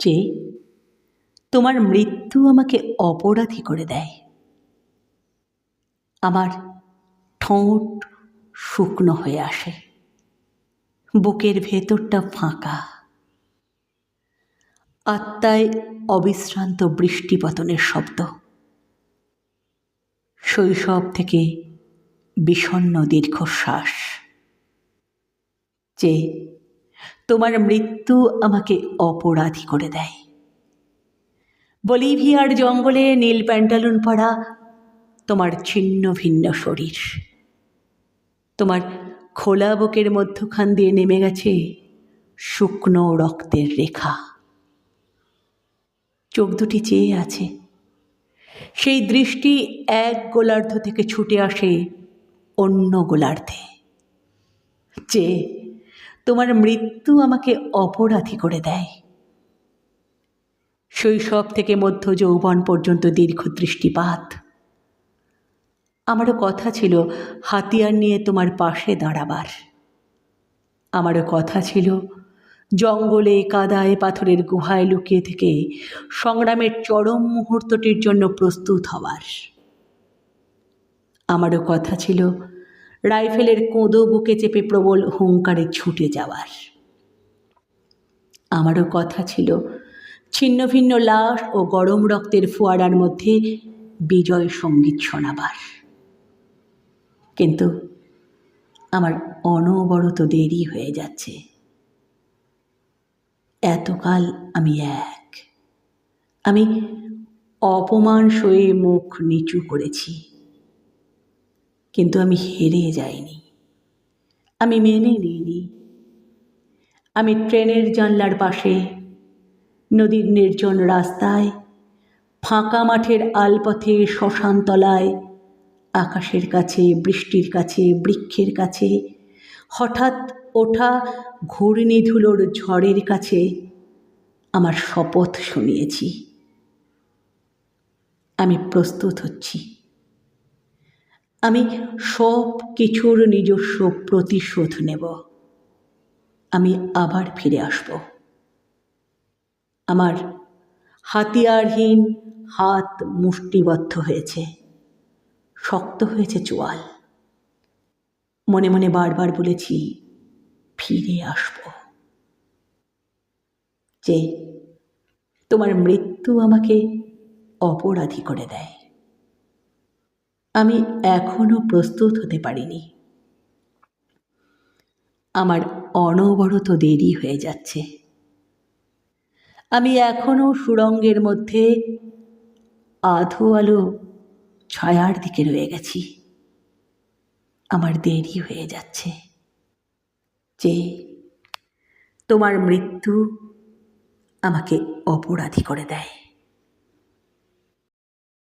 যে তোমার মৃত্যু আমাকে অপরাধী করে দেয়। আমার ঠোঁট শুকনো হয়ে আসে, বুকের ভেতরটা ফাঁকা, আত্মায় অবিশ্রান্ত বৃষ্টিপতনের শব্দ। শৈশব থেকে বিষণ্ণ দীর্ঘশ্বাস। যে তোমার মৃত্যু আমাকে অপরাধী করে দেয়। বলিভিয়ার জঙ্গলে নীল প্যান্টালুন পরা তোমার ছিন্ন ভিন্ন শরীর, তোমার খোলা বুকের মধ্যখান দিয়ে নেমে গেছে শুকনো রক্তের রেখা। চোখ দুটি চেয়ে আছে, সেই দৃষ্টি এক গোলার্ধ থেকে ছুটে আসে অন্য গোলার্ধে। যে তোমার মৃত্যু আমাকে অপরাধী করে দেয়। শৈশব থেকে মধ্য যৌবন পর্যন্ত দীর্ঘ দৃষ্টিপাত। আমারও কথা ছিল হাতিয়ার নিয়ে তোমার পাশে দাঁড়াবার। আমারও কথা ছিল জঙ্গলে কাদায় পাথরের গুহায় লুকিয়ে থেকে সংগ্রামের চরম মুহূর্তটির জন্য প্রস্তুত হওয়ার। আমারও কথা ছিল রাইফেলের কোঁদো বুকে চেপে প্রবল হুঙ্কারে ছুটে যাওয়ার। আমারও কথা ছিল ছিন্ন ভিন্ন লাশ ও গরম রক্তের ফোয়ারার মধ্যে বিজয় সঙ্গীত শোনাবার। কিন্তু আমার অনবরত দেরি হয়ে যাচ্ছে। এতকাল আমি অপমান সয়ে মুখ নিচু করেছি, কিন্তু আমি হেরে যাইনি, আমি মেনে নিইনি। আমি ট্রেনের জানলার পাশে, নদীর নির্জন রাস্তায়, ফাঁকা মাঠের আলপথে, শ্মশানতলায়, আকাশের কাছে, বৃষ্টির কাছে, বৃক্ষের কাছে, হঠাৎ ওঠা ঘূর্ণিধুলোর ঝড়ের কাছে আমার শপথ শুনিয়েছি। আমি প্রস্তুত হচ্ছি। আমি সব কিছুর নিজস্ব প্রতিশোধ নেব। আমি আবার ফিরে আসব। আমার হাতিয়ারহীন হাত মুষ্টিবদ্ধ হয়েছে, শক্ত হয়েছে চোয়াল। মনে মনে বারবার বলেছি, ফিরে আসব। যে তোমার মৃত্যু আমাকে অপরাধী করে দেয়। আমি এখনো প্রস্তুত হতে পারিনি। আমার অনবরত দেরি হয়ে যাচ্ছে। আমি এখনো সুড়ঙ্গের মধ্যে আধো আলো ছায়ার দিকে রয়ে গেছি। আমার দেরি হয়ে যাচ্ছে। যে তোমার মৃত্যু আমাকে অপরাধী করে দেয়।